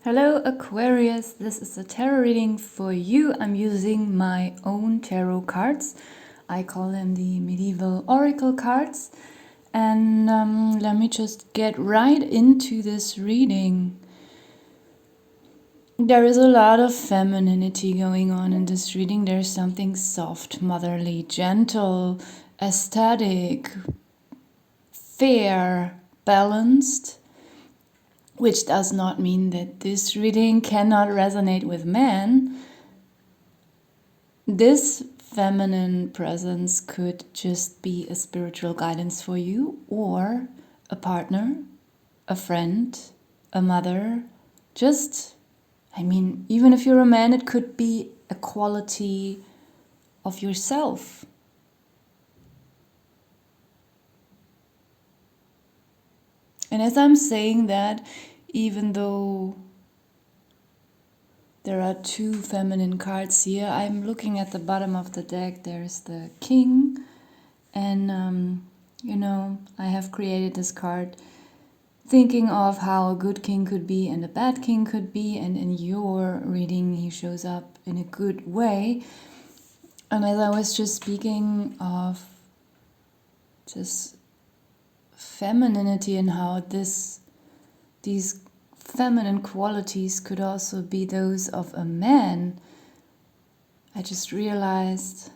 Hello Aquarius, this is a tarot reading for you. I'm using my own tarot cards. I call them the medieval oracle cards. And let me just get right into this reading. There is a lot of femininity going on in this reading. There's something soft, motherly, gentle, aesthetic, fair, balanced. Which does not mean that this reading cannot resonate with men. This feminine presence could just be a spiritual guidance for you, or a partner, a friend, a mother. Even if you're a man, it could be a quality of yourself. And as I'm saying that, even though there are two feminine cards here, I'm looking at the bottom of the deck. There's the king, and I have created this card thinking of how a good king could be and a bad king could be, and in your reading he shows up in a good way. And as I was just speaking of just femininity and how these feminine qualities could also be those of a man, I just realized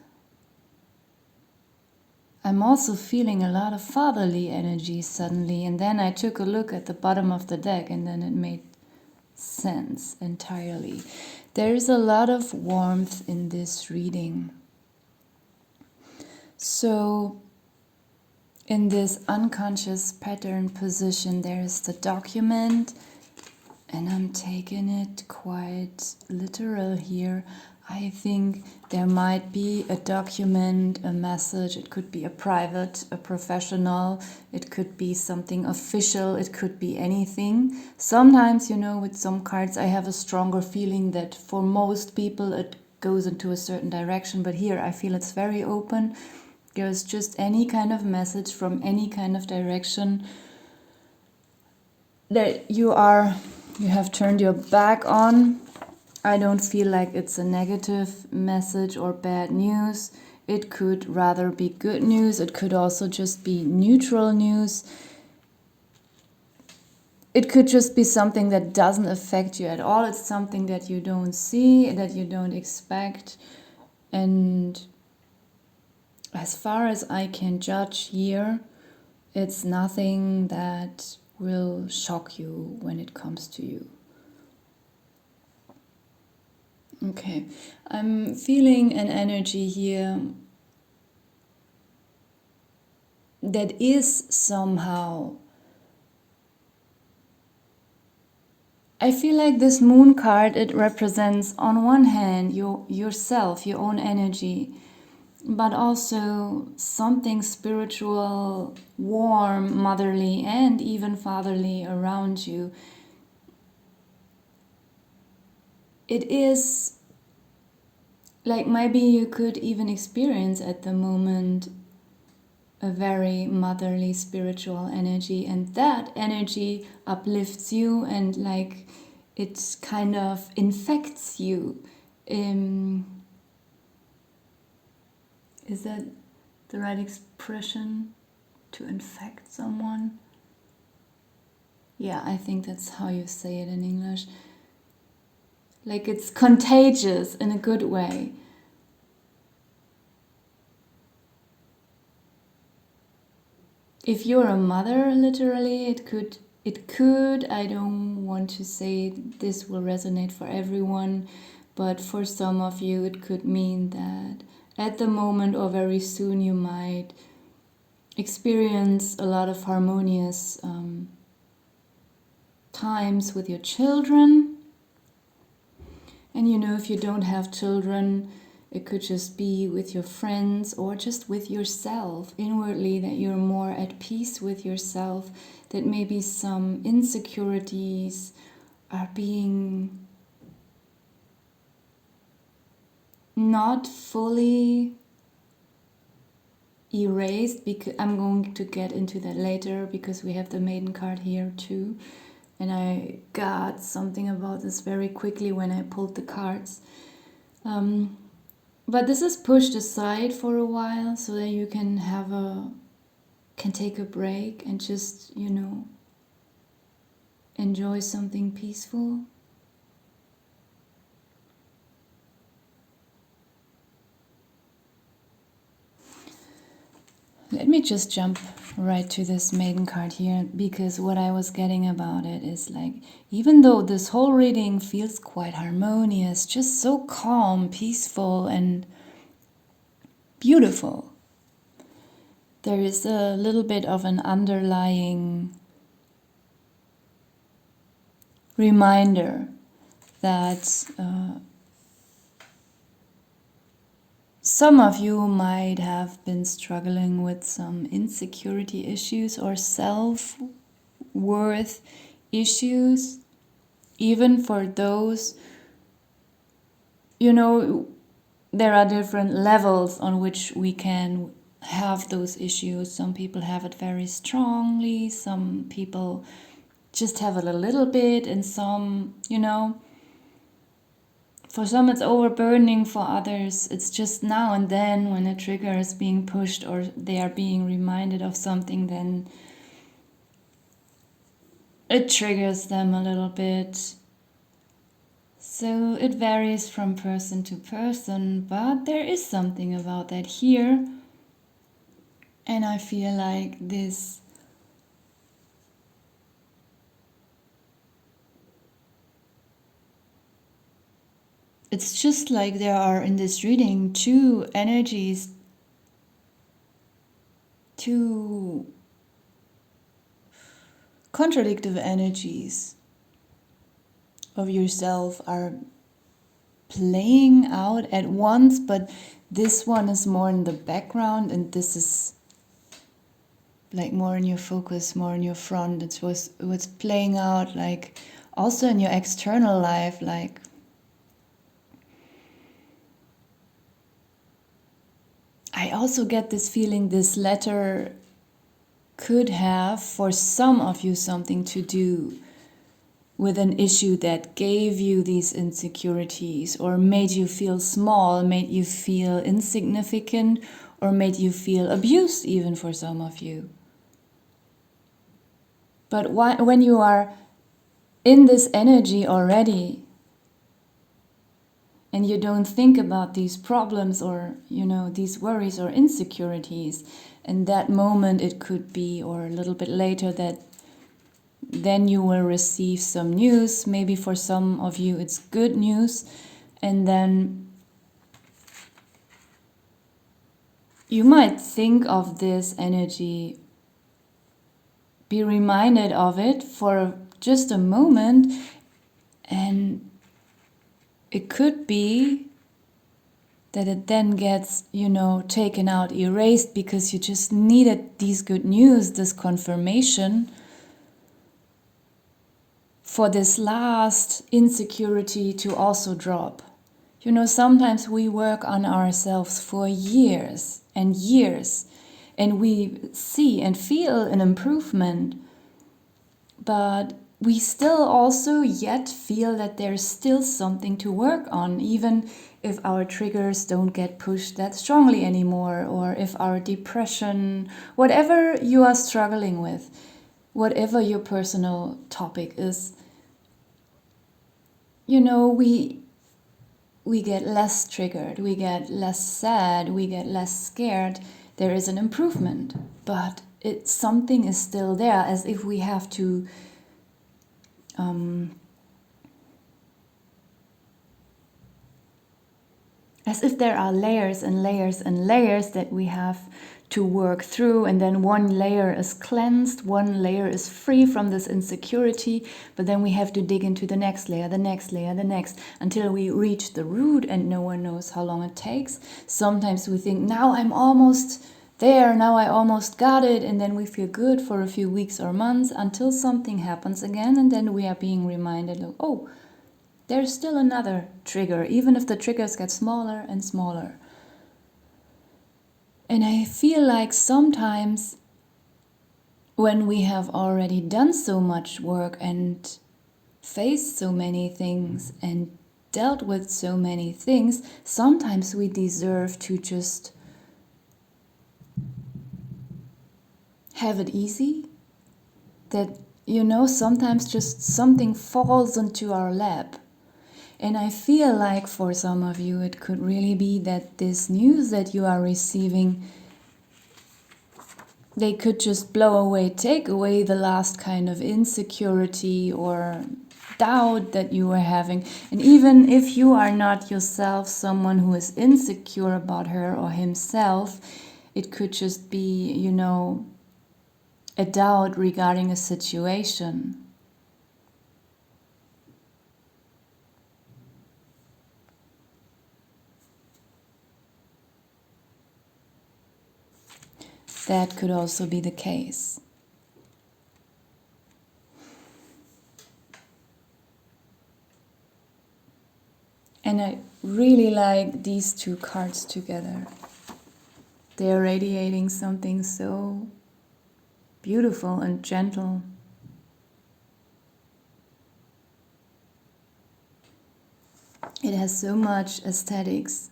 I'm also feeling a lot of fatherly energy suddenly. And then I took a look at the bottom of the deck, and then it made sense entirely. There's a lot of warmth in this reading. So in this unconscious pattern position, there's the document, and I'm taking it quite literal here. I think there might be a document, a message. It could be a private, a professional. It could be something official. It could be anything. Sometimes, with some cards, I have a stronger feeling that for most people it goes into a certain direction. But here I feel it's very open. There's just any kind of message from any kind of direction that you have turned your back on. I don't feel like it's a negative message or bad news. It could rather be good news. It could also just be neutral news. It could just be something that doesn't affect you at all. It's something that you don't see, that you don't expect. And as far as I can judge here, it's nothing that will shock you when it comes to you. Okay, I'm feeling an energy here that is somehow... I feel like this moon card, it represents on one hand yourself, your own energy, but also something spiritual, warm, motherly, and even fatherly around you. It is like maybe you could even experience at the moment a very motherly spiritual energy, and that energy uplifts you and like it kind of infects you. Is that the right expression? To infect someone? Yeah, I think that's how you say it in English. Like it's contagious in a good way. If you're a mother, literally, it could, I don't want to say this will resonate for everyone, but for some of you it could mean that at the moment or very soon you might experience a lot of harmonious times with your children. And if you don't have children, it could just be with your friends or just with yourself inwardly, that you're more at peace with yourself, that maybe some insecurities are being not fully erased. Because I'm going to get into that later, because we have the maiden card here too. And I got something about this very quickly when I pulled the cards. But this is pushed aside for a while so that you can take a break and just, enjoy something peaceful. Let me just jump right to this maiden card here, because what I was getting about it is like, even though this whole reading feels quite harmonious, just so calm, peaceful, and beautiful, there is a little bit of an underlying reminder that some of you might have been struggling with some insecurity issues or self-worth issues. Even for those, there are different levels on which we can have those issues. Some people have it very strongly, some people just have it a little bit, and some, for some it's overburdening, for others it's just now and then when a trigger is being pushed or they are being reminded of something, then it triggers them a little bit. So it varies from person to person, but there is something about that here. And I feel like this it's just like there are in this reading two energies, two contradictory energies of yourself are playing out at once, but this one is more in the background and this is like more in your focus, more in your front. It's what's playing out like also in your external life, like I also get this feeling this letter could have for some of you something to do with an issue that gave you these insecurities or made you feel small, made you feel insignificant, or made you feel abused even for some of you. But when you are in this energy already and you don't think about these problems or, these worries or insecurities, in that moment it could be, or a little bit later, that then you will receive some news. Maybe for some of you it's good news, and then you might think of this energy, be reminded of it for just a moment, and it could be that it then gets, taken out, erased, because you just needed these good news, this confirmation, for this last insecurity to also drop. Sometimes we work on ourselves for years and years, and we see and feel an improvement, but we still also yet feel that there's still something to work on, even if our triggers don't get pushed that strongly anymore, or if our depression, whatever you are struggling with, whatever your personal topic is, we get less triggered, we get less sad, we get less scared. There is an improvement, but something is still there, as if we have to as if there are layers and layers and layers that we have to work through, and then one layer is cleansed, one layer is free from this insecurity, but then we have to dig into the next layer, the next layer, the next, until we reach the root, and no one knows how long it takes. Sometimes we think, now I'm almost there, now I almost got it, and then we feel good for a few weeks or months until something happens again, and then we are being reminded of, oh, there's still another trigger, even if the triggers get smaller and smaller. And I feel like sometimes when we have already done so much work and faced so many things and dealt with so many things, sometimes we deserve to just have it easy. That, sometimes just something falls into our lap. And I feel like for some of you, it could really be that this news that you are receiving, they could just blow away, take away the last kind of insecurity or doubt that you were having. And even if you are not yourself someone who is insecure about her or himself, it could just be, a doubt regarding a situation. That could also be the case. And I really like these two cards together. They're radiating something so beautiful and gentle. It has so much aesthetics.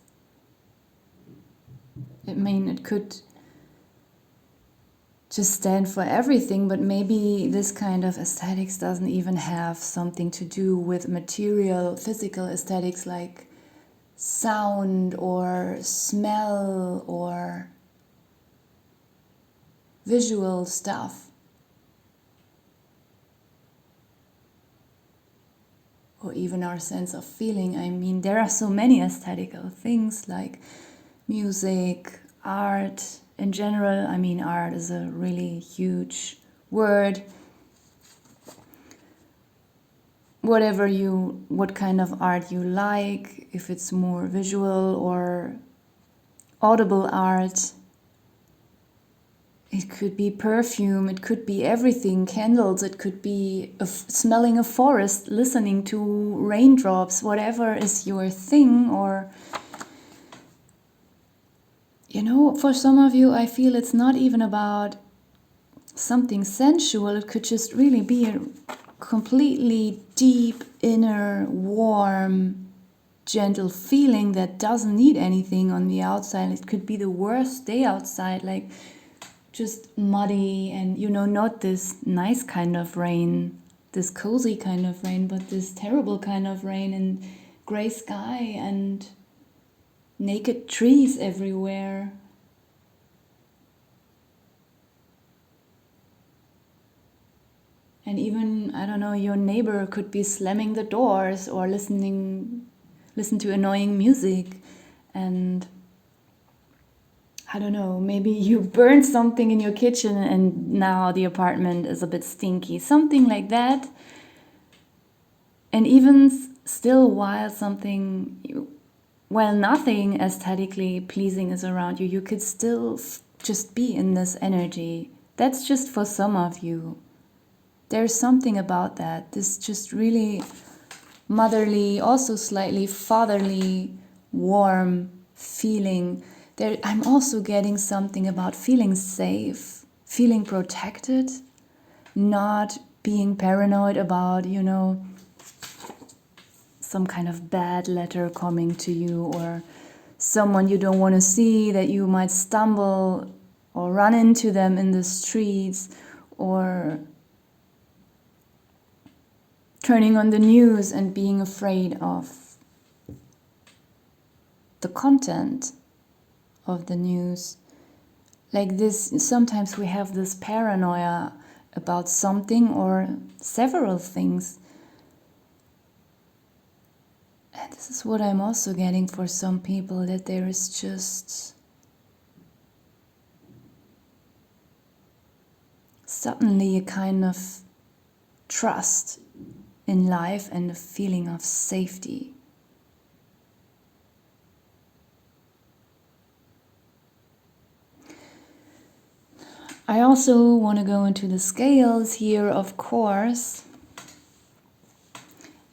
It could just stand for everything, but maybe this kind of aesthetics doesn't even have something to do with material, physical aesthetics like sound or smell or visual stuff. Or even our sense of feeling. I mean, there are so many aesthetical things like music, art in general. I mean, art is a really huge word. What kind of art you like, if it's more visual or audible art. It could be perfume, it could be everything, candles, it could be smelling a forest, listening to raindrops, whatever is your thing. Or, for some of you, I feel it's not even about something sensual. It could just really be a completely deep, inner, warm, gentle feeling that doesn't need anything on the outside. It could be the worst day outside, like just muddy and, not this nice kind of rain, this cozy kind of rain, but this terrible kind of rain and gray sky and naked trees everywhere. And even, I don't know, your neighbor could be slamming the doors or listen to annoying music. And I don't know, maybe you burned something in your kitchen and now the apartment is a bit stinky. Something like that. And even still, while nothing aesthetically pleasing is around you, you could still just be in this energy. That's just for some of you. There's something about that. This just really motherly, also slightly fatherly, warm feeling. I'm also getting something about feeling safe, feeling protected, not being paranoid about, some kind of bad letter coming to you or someone you don't want to see, that you might stumble or run into them in the streets, or turning on the news and being afraid of the content of the news. Like this, sometimes we have this paranoia about something or several things. And this is what I'm also getting for some people, that there is just suddenly a kind of trust in life and a feeling of safety. I also want to go into the scales here, of course.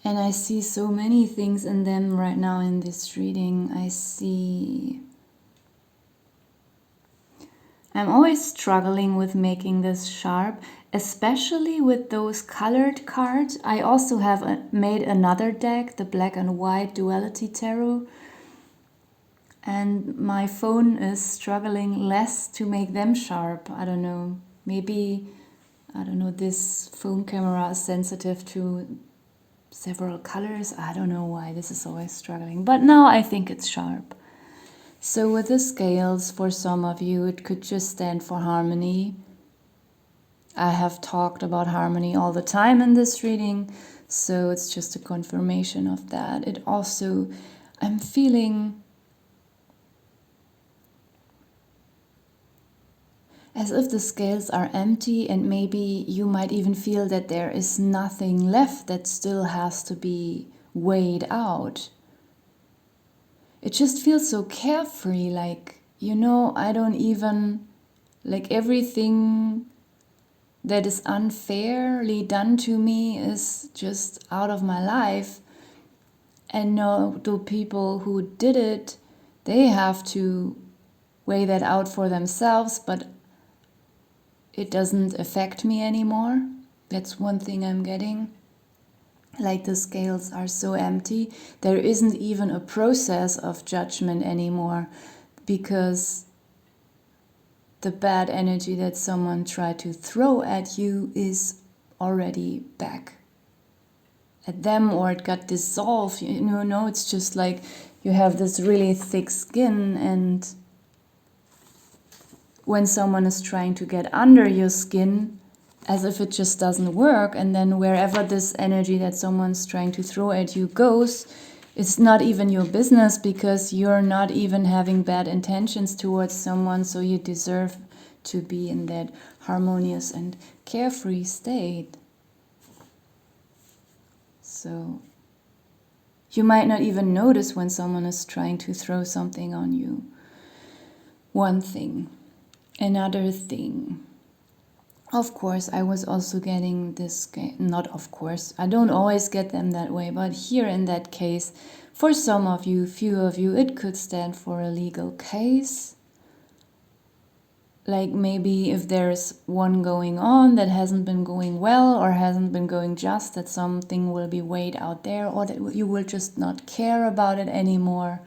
And I see so many things in them right now in this reading. I see I'm always struggling with making this sharp, especially with those colored cards. I also have made another deck, the black and white duality tarot, and my phone is struggling less to make them sharp. I don't know. Maybe, I don't know, this phone camera is sensitive to several colors. I don't know why this is always struggling, but now I think it's sharp. So with the scales, for some of you, it could just stand for harmony. I have talked about harmony all the time in this reading, so it's just a confirmation of that. It also, I'm feeling as if the scales are empty, and maybe you might even feel that there is nothing left that still has to be weighed out. It just feels so carefree, like, I don't even, like, everything that is unfairly done to me is just out of my life. And no, the people who did it, they have to weigh that out for themselves, but it doesn't affect me anymore. That's one thing I'm getting. Like, the scales are so empty. There isn't even a process of judgment anymore, because the bad energy that someone tried to throw at you is already back at them, or it got dissolved. No, it's just like you have this really thick skin, and when someone is trying to get under your skin, as if it just doesn't work, and then wherever this energy that someone's trying to throw at you goes, it's not even your business, because you're not even having bad intentions towards someone, so you deserve to be in that harmonious and carefree state. So you might not even notice when someone is trying to throw something on you. One thing. Another thing. Of course, I was also getting this, not of course, I don't always get them that way, but here in that case, for some of you, few of you, it could stand for a legal case. Like, maybe if there's one going on that hasn't been going well or hasn't been going just, that something will be weighed out there, or that you will just not care about it anymore.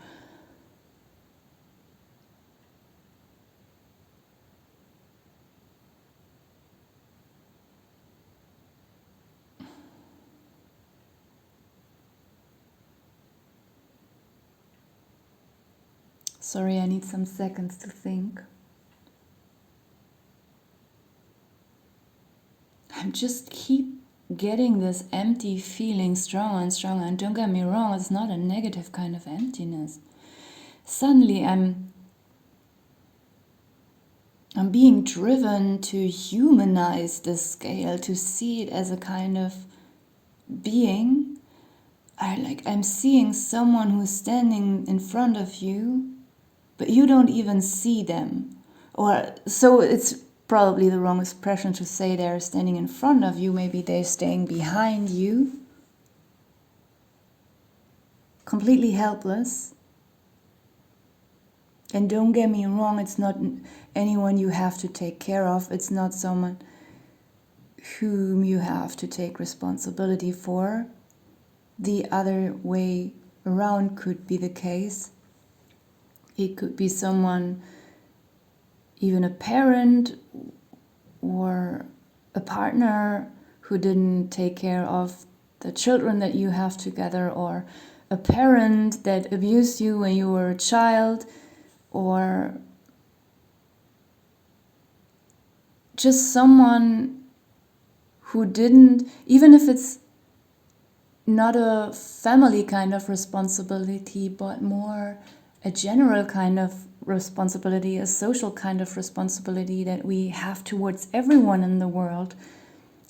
Sorry, I need some seconds to think. I just keep getting this empty feeling stronger and stronger. And don't get me wrong, it's not a negative kind of emptiness. Suddenly I'm being driven to humanize this scale, to see it as a kind of being. I'm seeing someone who's standing in front of you, but you don't even see them. Or so it's probably the wrong expression to say they're standing in front of you. Maybe they're staying behind you, completely helpless. And don't get me wrong, it's not anyone you have to take care of. It's not someone whom you have to take responsibility for. The other way around could be the case. It could be someone, even a parent or a partner, who didn't take care of the children that you have together, or a parent that abused you when you were a child, or just someone who didn't, even if it's not a family kind of responsibility, but more a general kind of responsibility, a social kind of responsibility that we have towards everyone in the world.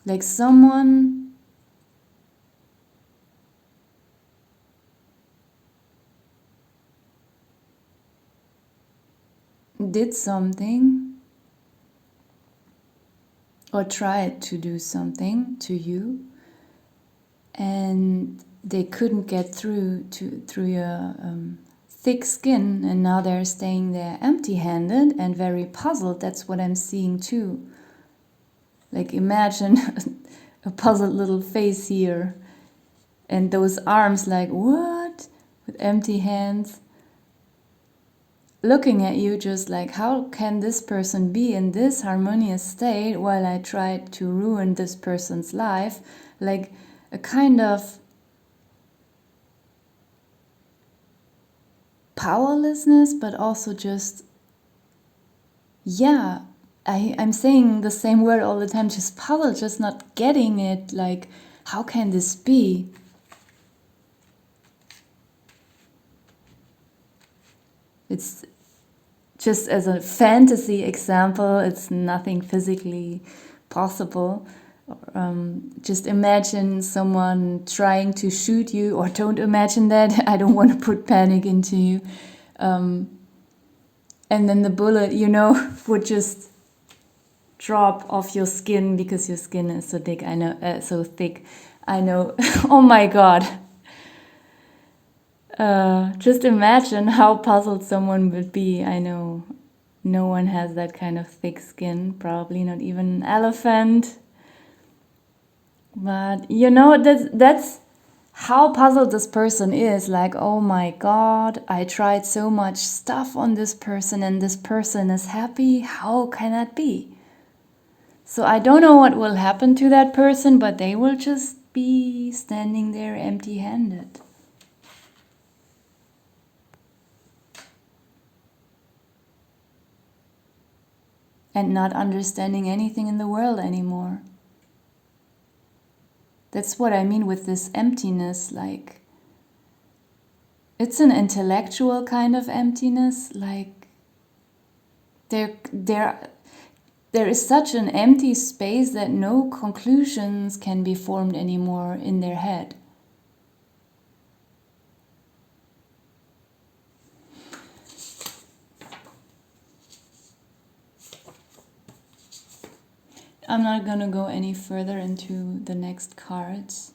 Like, someone did something or tried to do something to you, and they couldn't get through your thick skin, and now they're staying there empty-handed and very puzzled. That's what I'm seeing too. Like imagine a puzzled little face here, and those arms like, what? With empty hands. Looking at you just like, how can this person be in this harmonious state while I tried to ruin this person's life? Like a kind of powerlessness, but also just, yeah, I'm saying the same word all the time, just puzzled, just not getting it. Like, how can this be? It's just as a fantasy example, it's nothing physically possible. Just imagine someone trying to shoot you, or don't imagine that. I don't want to put panic into you. And then the bullet, would just drop off your skin because your skin is so thick. I know, so thick. I know. Oh my God. Just imagine how puzzled someone would be. I know no one has that kind of thick skin, probably not even an elephant. But that's how puzzled this person is. Like, oh my God, I tried so much stuff on this person and this person is happy. How can that be? So I don't know what will happen to that person, but they will just be standing there empty-handed. And not understanding anything in the world anymore. That's what I mean with this emptiness. Like, it's an intellectual kind of emptiness. Like, there is such an empty space that no conclusions can be formed anymore in their head. I'm not gonna go any further into the next cards.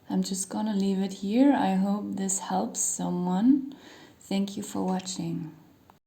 I'm just gonna leave it here. I hope this helps someone. Thank you for watching.